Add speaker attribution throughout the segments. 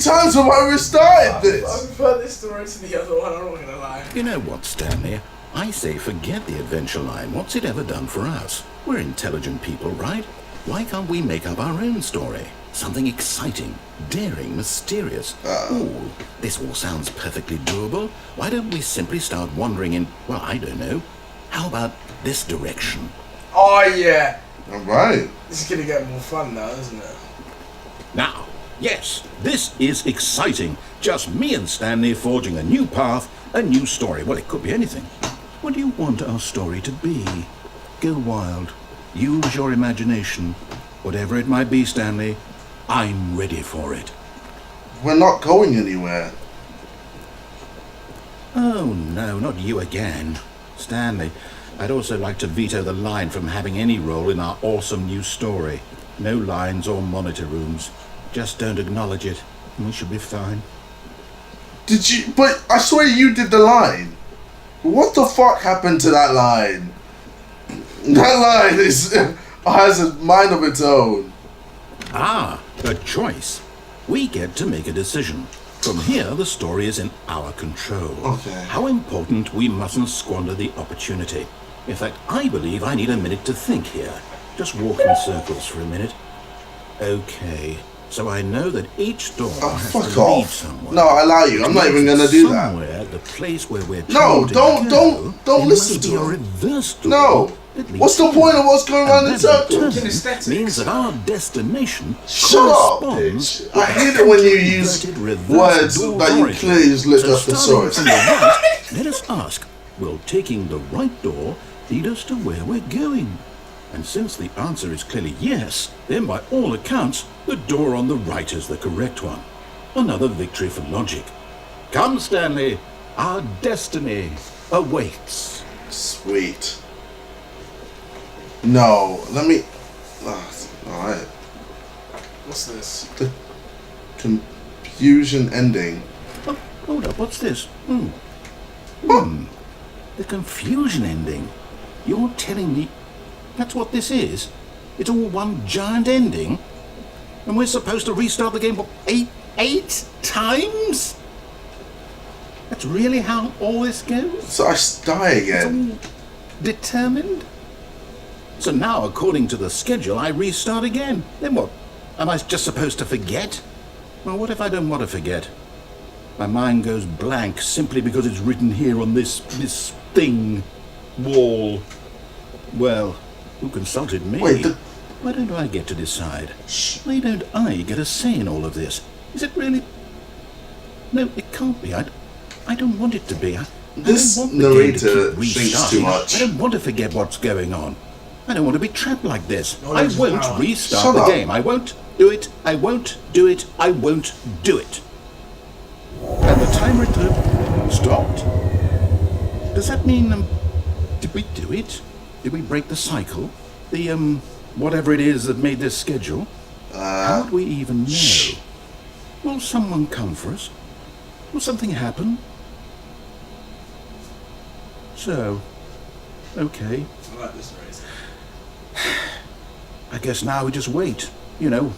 Speaker 1: times have I restarted this?
Speaker 2: I prefer this story to the other one, I'm not gonna lie.
Speaker 3: You know what, Stanley? I say forget the adventure line. What's it ever done for us? We're intelligent people, right? Why can't we make up our own story? Something exciting, daring, mysterious. Ooh, this all sounds perfectly doable. Why don't we simply start wandering in, well, I don't know. How about this direction?
Speaker 2: Oh yeah.
Speaker 1: Alright.
Speaker 2: This is gonna get more fun now, isn't it?
Speaker 3: Now, yes, this is exciting. Just me and Stanley forging a new path, a new story. Well, it could be anything. What do you want our story to be? Go wild. Use your imagination. Whatever it might be, Stanley, I'm ready for it.
Speaker 1: We're not going anywhere.
Speaker 3: Oh, no, not you again. Stanley, I'd also like to veto the line from having any role in our awesome new story. No lines or monitor rooms. Just don't acknowledge it, and we should be fine.
Speaker 1: Did you? But I swear you did the line. What the fuck happened to that line? That line has a mind of its own.
Speaker 3: Ah, a choice. We get to make a decision. From here, the story is in our control.
Speaker 1: Okay.
Speaker 3: How important, we mustn't squander the opportunity. In fact, I believe I need a minute to think here. Just walk in circles for a minute. Okay, so I know that each door has
Speaker 1: fuck
Speaker 3: to lead
Speaker 1: off.
Speaker 3: somewhere.
Speaker 1: No, I allow you. I'm not even gonna do that.
Speaker 3: Somewhere, the place where we're
Speaker 1: No,
Speaker 3: trying to go,
Speaker 1: don't
Speaker 3: there
Speaker 1: listen
Speaker 3: must
Speaker 1: to
Speaker 3: be a
Speaker 1: him.
Speaker 3: reverse door.
Speaker 1: No.
Speaker 3: that leads
Speaker 1: What's the
Speaker 3: here.
Speaker 1: point of us going around in
Speaker 3: And that
Speaker 1: circles?
Speaker 2: Kinesthetics.
Speaker 3: means that our destination
Speaker 1: Shut up,
Speaker 3: corresponds
Speaker 1: bitch. I hate it when you use
Speaker 3: inverted reverse
Speaker 1: words
Speaker 3: door
Speaker 1: that you
Speaker 3: origin.
Speaker 1: clearly just looked
Speaker 3: So
Speaker 1: up the
Speaker 3: starting
Speaker 1: source.
Speaker 3: from the right, let us ask, will taking the right door lead us to where we're going? And since the answer is clearly yes, then by all accounts, the door on the right is the correct one. Another victory for logic. Come, Stanley, our destiny awaits.
Speaker 1: Sweet. No, let me. Alright.
Speaker 2: What's this?
Speaker 1: The confusion ending.
Speaker 3: Oh, hold up, what's this? The confusion ending. You're telling me that's what this is? It's all one giant ending? And we're supposed to restart the game, what, eight times? That's really how all this goes?
Speaker 1: So I die again.
Speaker 3: It's all determined? So now, according to the schedule, I restart again. Then what? Am I just supposed to forget? Well, what if I don't want to forget? My mind goes blank simply because it's written here on this thing, wall. Well, who consulted me?
Speaker 1: Wait,
Speaker 3: Why don't I get to decide? Why don't I get a say in all of this? Is it really? No, it can't be. I don't want it to be.
Speaker 1: This
Speaker 3: I don't want the game to
Speaker 1: narrator
Speaker 3: keep
Speaker 1: thinks
Speaker 3: restarting.
Speaker 1: too much.
Speaker 3: I don't want to forget what's going on. I don't want to be trapped like this.
Speaker 2: No,
Speaker 3: I
Speaker 2: that's
Speaker 3: won't
Speaker 2: power.
Speaker 3: restart
Speaker 1: Shut
Speaker 3: the
Speaker 1: up.
Speaker 3: game. I won't do it. I won't do it. I won't do it. And the timer stopped. Does that mean, did we do it? Did we break the cycle? The, whatever it is that made this schedule? How would we even know? Will someone come for us? Will something happen? So, okay.
Speaker 2: I like this race.
Speaker 3: I guess now we just wait. You know,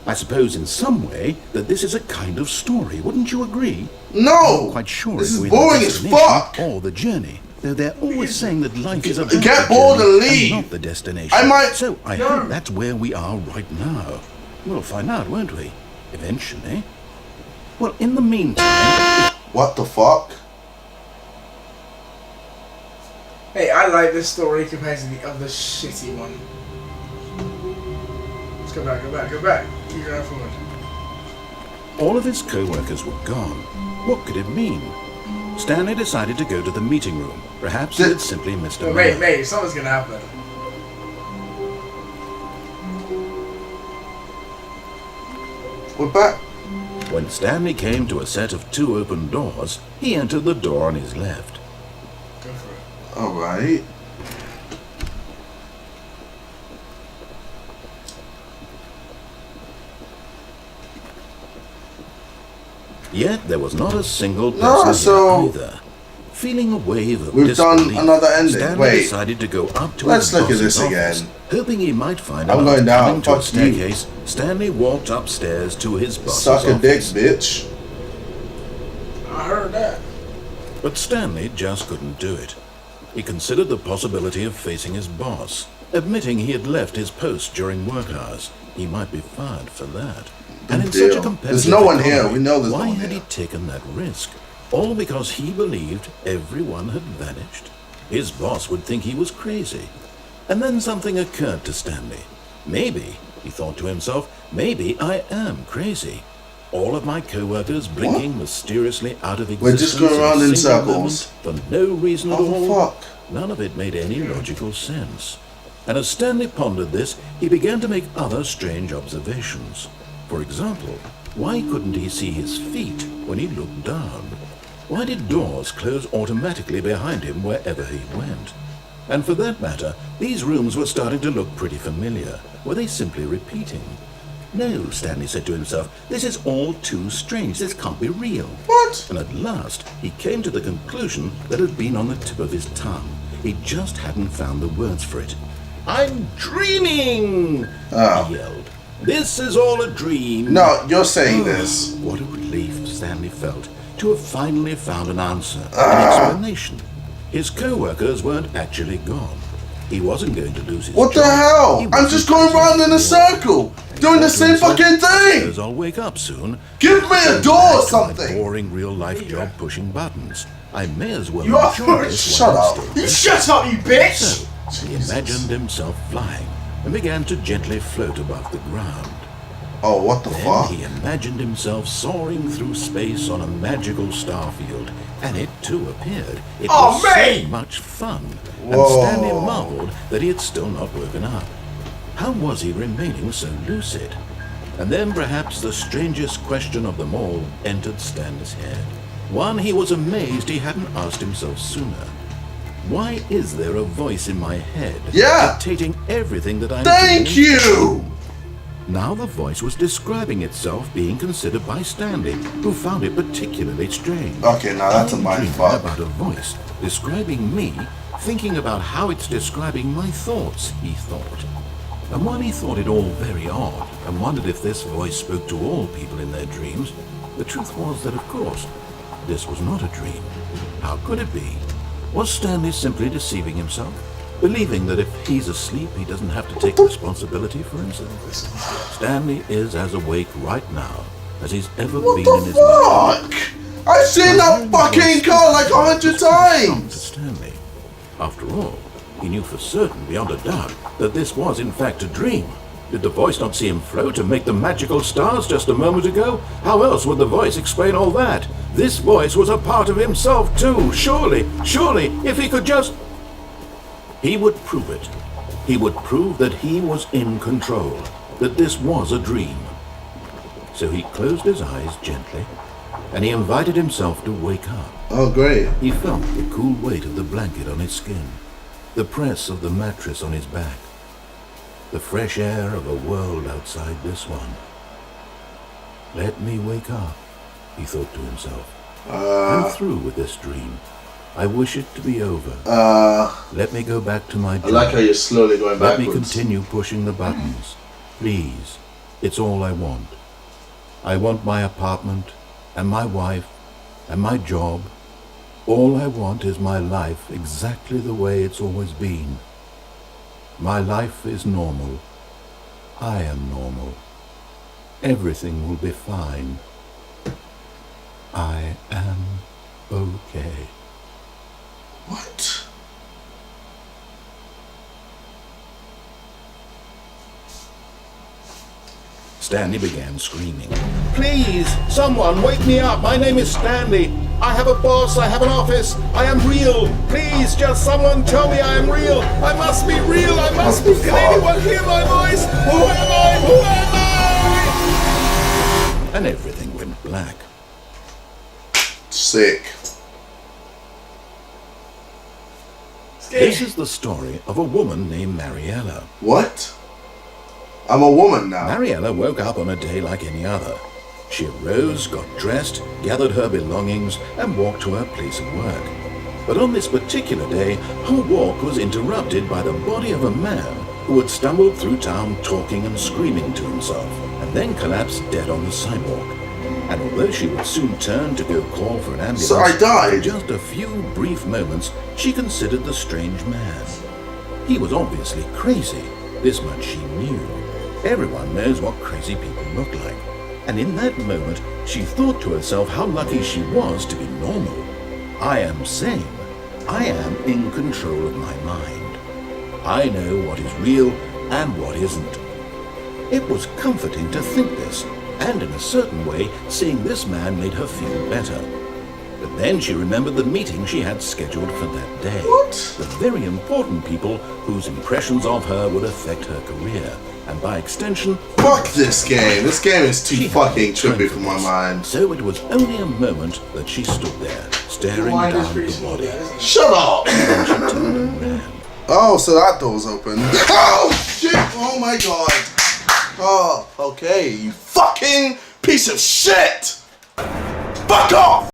Speaker 3: I suppose in some way that this is a kind of story. Wouldn't you agree?
Speaker 1: No!
Speaker 3: Not quite sure
Speaker 1: This
Speaker 3: if
Speaker 1: is
Speaker 3: we're
Speaker 1: boring
Speaker 3: the
Speaker 1: as
Speaker 3: destination
Speaker 1: fuck!
Speaker 3: or the journey. Though they're always saying that life is about
Speaker 1: Get
Speaker 3: the
Speaker 1: bored
Speaker 3: journey
Speaker 1: and leave.
Speaker 3: not the destination.
Speaker 1: I might-
Speaker 3: So I
Speaker 2: No.
Speaker 3: hope that's where we are right now. We'll find out, won't we? Eventually. Well, in the meantime,
Speaker 1: What the fuck?
Speaker 2: Hey, I like this story compared to the other shitty one. Let's go back, go back, go back. Keep going forward.
Speaker 3: all of his co-workers were gone. What could it mean? Stanley decided to go to the meeting room. Perhaps he had simply missed a
Speaker 2: But
Speaker 3: moment.
Speaker 2: mate, something's gonna happen.
Speaker 1: We're back.
Speaker 3: When Stanley came to a set of 2 open doors, he entered the door on his left.
Speaker 2: Go for it.
Speaker 1: Alright.
Speaker 3: Yet there was not a single person
Speaker 1: so-
Speaker 3: here either. Feeling a wave of
Speaker 1: We've done
Speaker 3: disbelief,
Speaker 1: another ending.
Speaker 3: Stanley
Speaker 1: Wait.
Speaker 3: decided to go up to
Speaker 1: Let's
Speaker 3: his
Speaker 1: look at
Speaker 3: boss's
Speaker 1: this
Speaker 3: office,
Speaker 1: again.
Speaker 3: hoping he might find
Speaker 1: I'm
Speaker 3: him
Speaker 1: going down.
Speaker 3: coming to a
Speaker 1: Fuck you.
Speaker 3: staircase. Stanley walked upstairs to his boss's
Speaker 1: Suck a dick,
Speaker 3: office.
Speaker 1: bitch.
Speaker 2: I heard that.
Speaker 3: But Stanley just couldn't do it. He considered the possibility of facing his boss, admitting he had left his post during work hours. He might be fired for that. And in such a competitive
Speaker 1: There's no one here.
Speaker 3: economy,
Speaker 1: We know there's no
Speaker 3: why
Speaker 1: one
Speaker 3: had
Speaker 1: here.
Speaker 3: he taken that risk? All because he believed everyone had vanished. His boss would think he was crazy. And then something occurred to Stanley. Maybe, he thought to himself, maybe I am crazy. All of my co-workers blinking mysteriously out of existence.
Speaker 1: We're just going around
Speaker 3: a
Speaker 1: in
Speaker 3: single
Speaker 1: circles.
Speaker 3: moment for no reason at
Speaker 1: Oh,
Speaker 3: all.
Speaker 1: fuck.
Speaker 3: None of it made any logical sense. And as Stanley pondered this, he began to make other strange observations. For example, why couldn't he see his feet when he looked down? Why did doors close automatically behind him wherever he went? And for that matter, these rooms were starting to look pretty familiar. Were they simply repeating? No, Stanley said to himself, this is all too strange. This can't be real.
Speaker 1: What?
Speaker 3: And at last, he came to the conclusion that had been on the tip of his tongue. He just hadn't found the words for it. I'm dreaming! He yelled. This is all a dream.
Speaker 1: No, you're saying this.
Speaker 3: What a relief Stanley felt to have finally found an answer, an explanation. His co-workers weren't actually gone. He wasn't going to lose his
Speaker 1: What the
Speaker 3: job.
Speaker 1: hell?
Speaker 3: He
Speaker 1: I'm
Speaker 3: wasn't
Speaker 1: just going
Speaker 3: going
Speaker 1: round in a
Speaker 3: to
Speaker 1: circle, doing the same fucking thing.
Speaker 3: Because I'll wake up soon.
Speaker 1: Give me a door or
Speaker 3: Back to my
Speaker 1: something.
Speaker 3: boring real-life job pushing buttons. I may as well
Speaker 2: You are
Speaker 3: enjoy this
Speaker 1: Shut
Speaker 3: while I'm
Speaker 1: up.
Speaker 3: still
Speaker 2: You shut up, you bitch!
Speaker 3: So, he imagined himself flying and began to gently float above the ground.
Speaker 1: Oh, what the
Speaker 3: Then
Speaker 1: fuck?
Speaker 3: he imagined himself soaring through space on a magical star field, and it too appeared. It
Speaker 2: Oh,
Speaker 3: was
Speaker 2: mate!
Speaker 3: so much fun,
Speaker 1: Whoa.
Speaker 3: and Stanley marveled that he had still not woken up. How was he remaining so lucid? And then perhaps the strangest question of them all entered Stanley's head. One he was amazed he hadn't asked himself sooner. Why is there a voice in my head
Speaker 1: Yeah.
Speaker 3: dictating everything that I'm
Speaker 1: Thank
Speaker 3: doing?
Speaker 1: you.
Speaker 3: Now the voice was describing itself being considered by Stanley, who found it particularly strange.
Speaker 1: Okay, now that's a
Speaker 3: I'm
Speaker 1: mind
Speaker 3: dreaming
Speaker 1: fuck.
Speaker 3: about a voice describing me, thinking about how it's describing my thoughts, he thought. And while he thought it all very odd, and wondered if this voice spoke to all people in their dreams, the truth was that, of course, this was not a dream. How could it be? Was Stanley simply deceiving himself? Believing that if he's asleep, he doesn't have to take responsibility for himself? Stanley is as awake right now as he's ever
Speaker 1: What
Speaker 3: been in
Speaker 1: the
Speaker 3: his life.
Speaker 1: fuck? I've seen that fucking car like 100
Speaker 3: To
Speaker 1: times.
Speaker 3: Stanley. After all, he knew for certain, beyond a doubt, that this was in fact a dream. Did the voice not see him float and make the magical stars just a moment ago? How else would the voice explain all that? This voice was a part of himself too. Surely, if he could just... He would prove it. He would prove that he was in control, that this was a dream. So he closed his eyes gently, and he invited himself to wake up.
Speaker 1: Oh, great.
Speaker 3: He felt the cool weight of the blanket on his skin, the press of the mattress on his back, the fresh air of a world outside this one. Let me wake up, he thought to himself. I'm through with this dream. I wish it to be over. Let me go back to my
Speaker 1: I
Speaker 3: job.
Speaker 1: like how you're slowly going
Speaker 3: Let me
Speaker 1: backwards.
Speaker 3: continue pushing the buttons. Please, it's all I want. I want my apartment, and my wife, and my job. All I want is my life exactly the way it's always been. My life is normal. I am normal. Everything will be fine. I am okay.
Speaker 1: What?
Speaker 3: Stanley began screaming. Please, someone wake me up. My name is Stanley. I have a boss. I have an office. I am real. Please, just someone tell me I am real. I must be real. I must be. Can anyone hear my voice? Who am I? Who am I? And everything went black.
Speaker 1: Sick.
Speaker 3: This is the story of a woman named Mariella.
Speaker 1: What? I'm a woman now.
Speaker 3: Mariella woke up on a day like any other. She arose, got dressed, gathered her belongings, and walked to her place of work. But on this particular day, her walk was interrupted by the body of a man who had stumbled through town talking and screaming to himself, and then collapsed dead on the sidewalk. And although she would soon turn to go call for an ambulance,
Speaker 1: So I died.
Speaker 3: for just a few brief moments, she considered the strange man. He was obviously crazy. This much she knew. Everyone knows what crazy people look like. And in that moment, she thought to herself how lucky she was to be normal. I am sane. I am in control of my mind. I know what is real and what isn't. It was comforting to think this, and in a certain way, seeing this man made her feel better. But then she remembered the meeting she had scheduled for that day.
Speaker 1: What?
Speaker 3: The very important people whose impressions of her would affect her career, and by extension,
Speaker 1: Fuck this game. This game is too
Speaker 3: she
Speaker 1: fucking
Speaker 3: had time
Speaker 1: trippy
Speaker 3: for
Speaker 1: for my
Speaker 3: this.
Speaker 1: mind.
Speaker 3: So it was only a moment that she stood there, staring
Speaker 2: Mine is
Speaker 3: down
Speaker 2: pretty
Speaker 3: the
Speaker 2: small,
Speaker 3: body.
Speaker 2: isn't it?
Speaker 1: Shut up!
Speaker 3: Then she turned and ran.
Speaker 1: Oh, so that door's open. Oh, shit! Oh my god. Oh, okay, you fucking piece of shit! Fuck off!